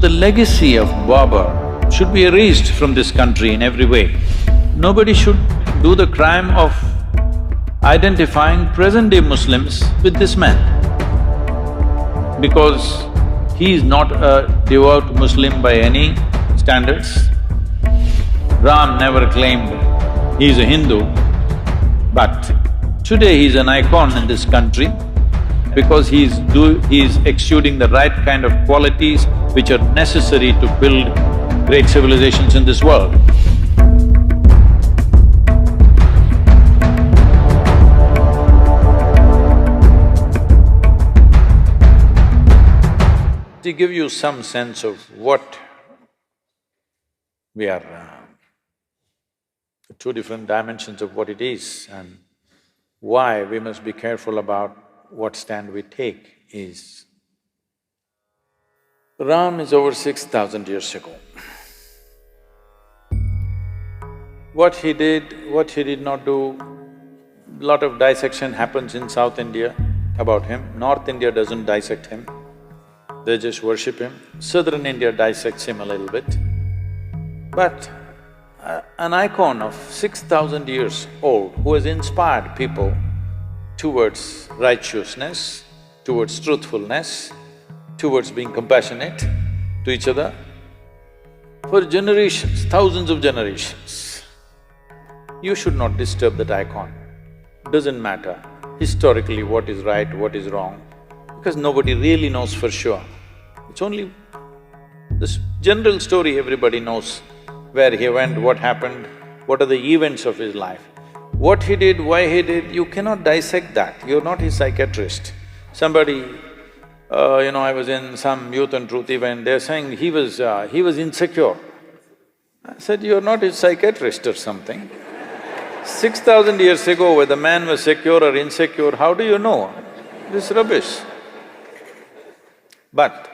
The legacy of Babur should be erased from this country in every way. Nobody should do the crime of identifying present-day Muslims with this man, because he is not a devout Muslim by any standards. Ram never claimed he is a Hindu, but today he is an icon in this country because he is exuding the right kind of qualities which are necessary to build great civilizations in this world. To give you some sense of what we are, two different dimensions of what it is and why we must be careful about what stand we take is, Ram is over 6,000 years ago. What he did, what he did not do, lot of dissection happens in South India about him. North India doesn't dissect him, they just worship him. Southern India dissects him a little bit. But an icon of 6,000 years old who has inspired people towards righteousness, towards truthfulness, towards being compassionate to each other, for generations, thousands of generations. You should not disturb that icon. Doesn't matter historically what is right, what is wrong, because nobody really knows for sure. It's only this general story everybody knows, where he went, what happened, what are the events of his life. What he did, why he did, you cannot dissect that, you're not his psychiatrist. Somebody, I was in some Youth and Truth event, they're saying he was insecure. I said, you're not his psychiatrist or something. 6,000 years ago, whether man was secure or insecure, how do you know? This is rubbish. But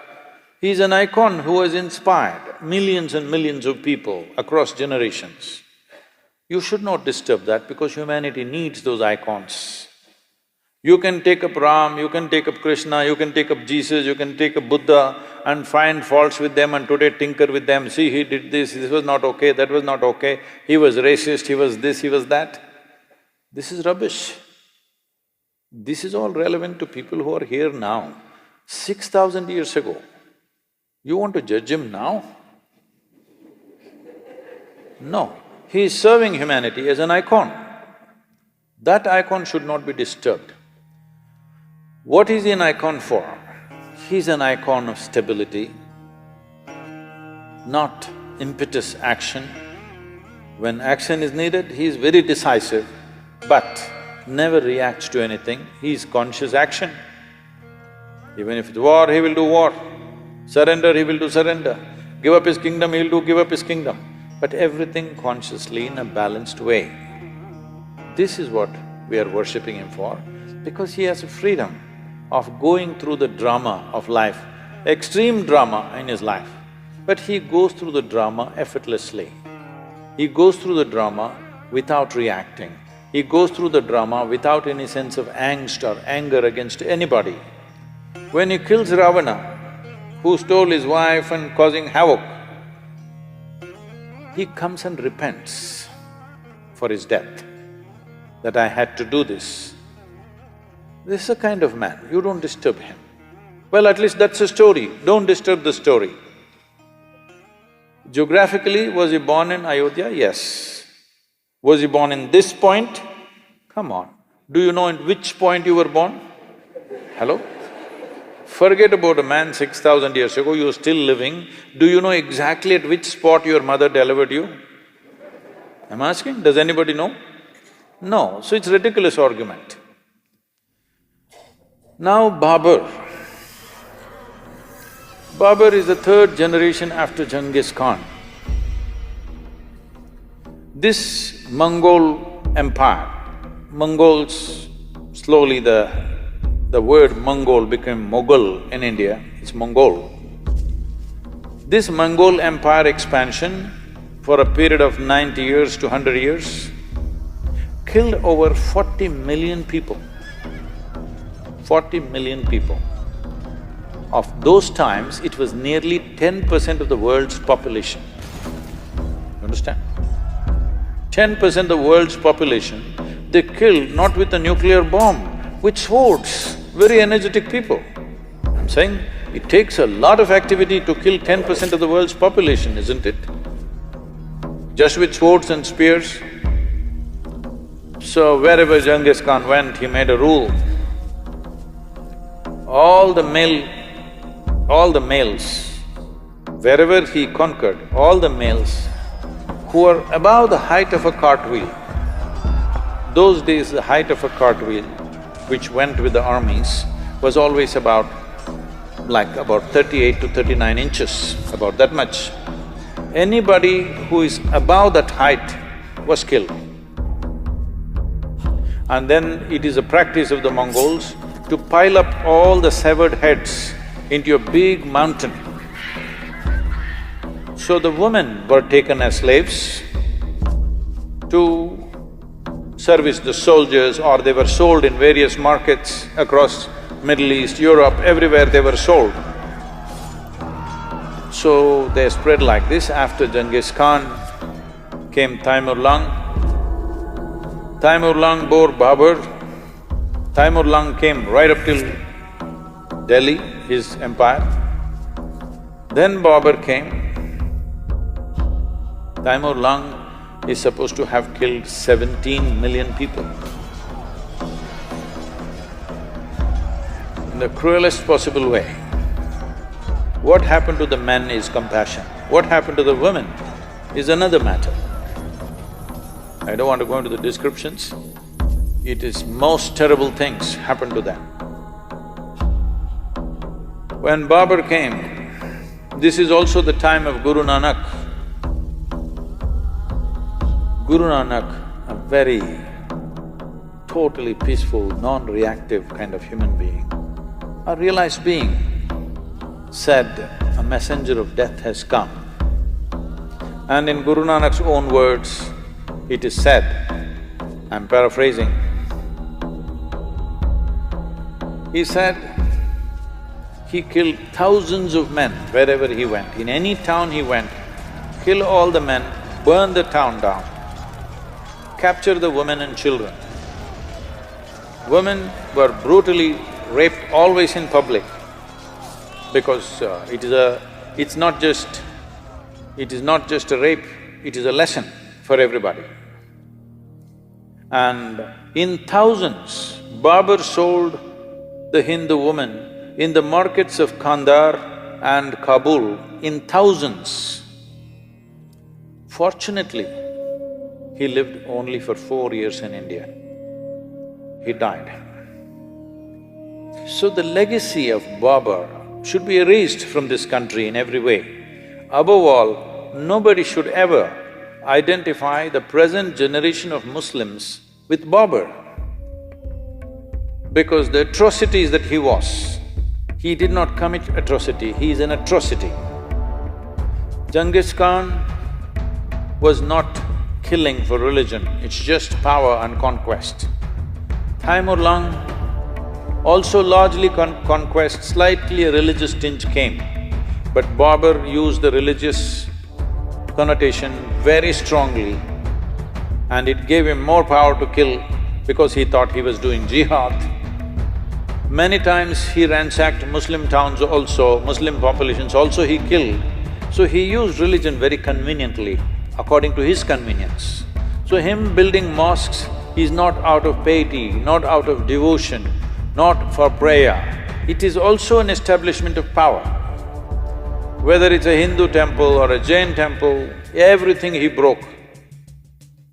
he's an icon who has inspired millions and millions of people across generations. You should not disturb that because humanity needs those icons. You can take up Ram, you can take up Krishna, you can take up Jesus, you can take up Buddha and find faults with them and today tinker with them. See, he did this was not okay, that was not okay, he was racist, he was this, he was that. This is rubbish. This is all relevant to people who are here now. 6,000 years ago, you want to judge him now? No. He is serving humanity as an icon. That icon should not be disturbed. What is he an icon for? He's an icon of stability, not impetus action. When action is needed, he is very decisive, but never reacts to anything, he is conscious action. Even if it's war, he will do war. Surrender, he will do surrender. Give up his kingdom, he'll do give up his kingdom. But everything consciously in a balanced way. This is what we are worshipping him for, because he has a freedom of going through the drama of life, extreme drama in his life, but he goes through the drama effortlessly. He goes through the drama without reacting. He goes through the drama without any sense of angst or anger against anybody. When he kills Ravana, who stole his wife and causing havoc, he comes and repents for his death, that I had to do this. This is a kind of man, you don't disturb him. Well, at least that's a story, don't disturb the story. Geographically, was he born in Ayodhya? Yes. Was he born in this point? Come on, do you know in which point you were born? Hello? Forget about a man 6,000 years ago, you're still living. Do you know exactly at which spot your mother delivered you? I'm asking, does anybody know? No, so it's ridiculous argument. Now Babur. Babur is the third generation after Genghis Khan. This Mongol empire, Mongols, slowly the word Mongol became Mughal in India, it's Mongol. This Mongol empire expansion for a period of 90 years to 100 years killed over 40 million people. 40 million people. of those times, it was nearly 10% of the world's population. You understand? 10% of the world's population, they killed not with a nuclear bomb, with swords, very energetic people. I'm saying it takes a lot of activity to kill 10% of the world's population, isn't it? Just with swords and spears. So wherever Genghis Khan went, he made a rule. All the males, wherever he conquered, all the males who were above the height of a cartwheel. Those days, the height of a cartwheel, which went with the armies, was always about 38 to 39 inches, about that much. Anybody who is above that height was killed. And then it is a practice of the Mongols to pile up all the severed heads into a big mountain. So the women were taken as slaves to service the soldiers, or they were sold in various markets across Middle East, Europe, everywhere they were sold. So they spread like this. After Genghis Khan came Taimur Lung. Taimur Lung bore Babur. Taimur Lung came right up till Delhi, his empire. Then Babur came. Taimur Lung is supposed to have killed 17 million people. In the cruelest possible way. What happened to the men is compassion. What happened to the women is another matter. I don't want to go into the descriptions. It is most terrible things happened to them. When Babur came, this is also the time of Guru Nanak. Guru Nanak, a very totally peaceful, non-reactive kind of human being, a realized being, said, "A messenger of death has come." And in Guru Nanak's own words, it is said, I'm paraphrasing, he said, he killed thousands of men wherever he went. In any town he went, kill all the men, burn the town down, capture the women and children. Women were brutally raped always in public, because it's not just a rape, it is a lesson for everybody. And in thousands, Babur sold the Hindu woman in the markets of Kandahar and Kabul in thousands. Fortunately, he lived only for 4 years in India. He died. So the legacy of Babur should be erased from this country in every way. Above all, nobody should ever identify the present generation of Muslims with Babur, because the atrocities that he did not commit atrocity, he is an atrocity. Genghis Khan was not killing for religion, it's just power and conquest. Taimur Lung also largely conquest, slightly a religious tinge came, but Babur used the religious connotation very strongly, and it gave him more power to kill because he thought he was doing jihad. Many times he ransacked Muslim towns also, Muslim populations also he killed. So he used religion very conveniently, according to his convenience. So him building mosques is not out of piety, not out of devotion, not for prayer. It is also an establishment of power. Whether it's a Hindu temple or a Jain temple, everything he broke.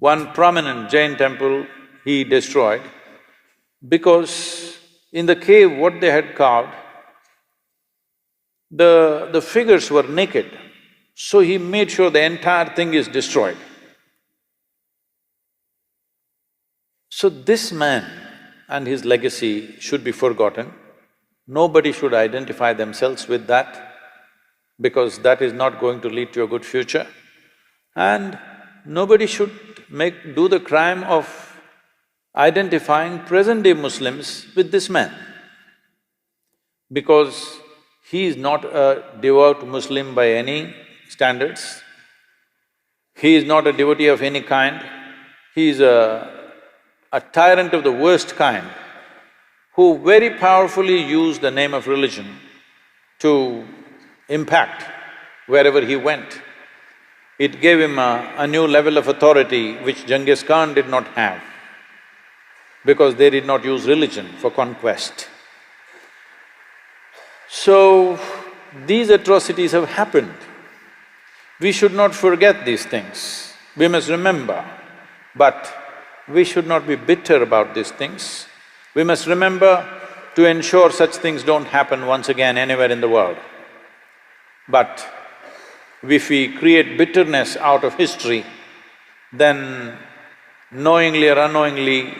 One prominent Jain temple he destroyed because in the cave what they had carved, the figures were naked, so he made sure the entire thing is destroyed. So this man and his legacy should be forgotten. Nobody should identify themselves with that, because that is not going to lead to a good future. And nobody should do the crime of identifying present-day Muslims with this man, because He is not a devout Muslim by any standards. He is not a devotee of any kind. He is a tyrant of the worst kind who very powerfully used the name of religion to impact wherever he went. It gave him a new level of authority which Genghis Khan did not have, because they did not use religion for conquest. So, these atrocities have happened. We should not forget these things. We must remember, but we should not be bitter about these things. We must remember to ensure such things don't happen once again anywhere in the world. But if we create bitterness out of history, then knowingly or unknowingly,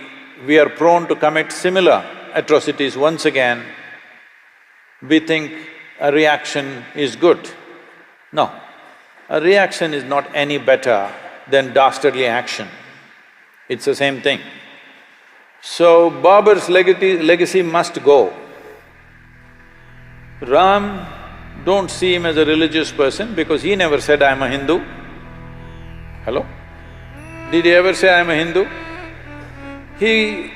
we are prone to commit similar atrocities once again. We think a reaction is good. No, a reaction is not any better than dastardly action. It's the same thing. So, Babur's legacy must go. Ram, don't see him as a religious person because he never said, "I'm a Hindu." Hello? Did he ever say, "I'm a Hindu"? He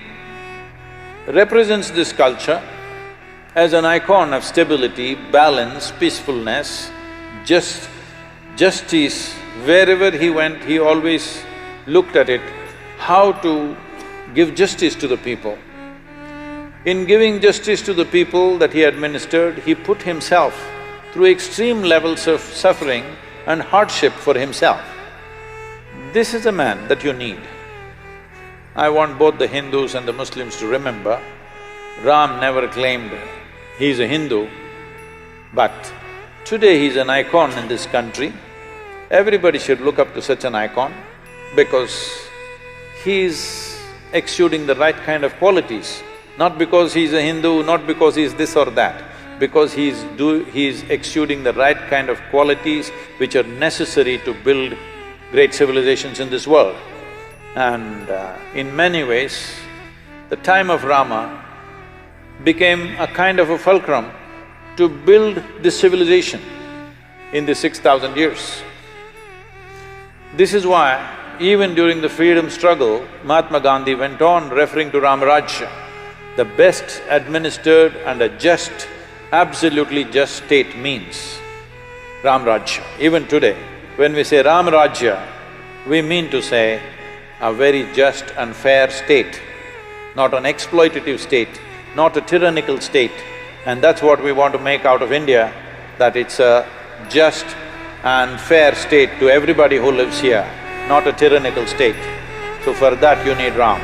represents this culture as an icon of stability, balance, peacefulness, justice. Wherever he went, he always looked at it, how to give justice to the people. In giving justice to the people that he administered, he put himself through extreme levels of suffering and hardship for himself. This is a man that you need. I want both the Hindus and the Muslims to remember, Ram never claimed he's a Hindu, but today he's an icon in this country. Everybody should look up to such an icon because he's exuding the right kind of qualities, not because he's a Hindu, not because he's this or that, because he's exuding the right kind of qualities which are necessary to build great civilizations in this world. And in many ways, the time of Rama became a kind of a fulcrum to build this civilization in the 6,000 years. This is why even during the freedom struggle, Mahatma Gandhi went on referring to Ramarajya, the best administered and a just, absolutely just state means Ramarajya. Even today, when we say Ramarajya, we mean to say a very just and fair state, not an exploitative state, not a tyrannical state. And that's what we want to make out of India, that it's a just and fair state to everybody who lives here, not a tyrannical state. So for that you need Ram.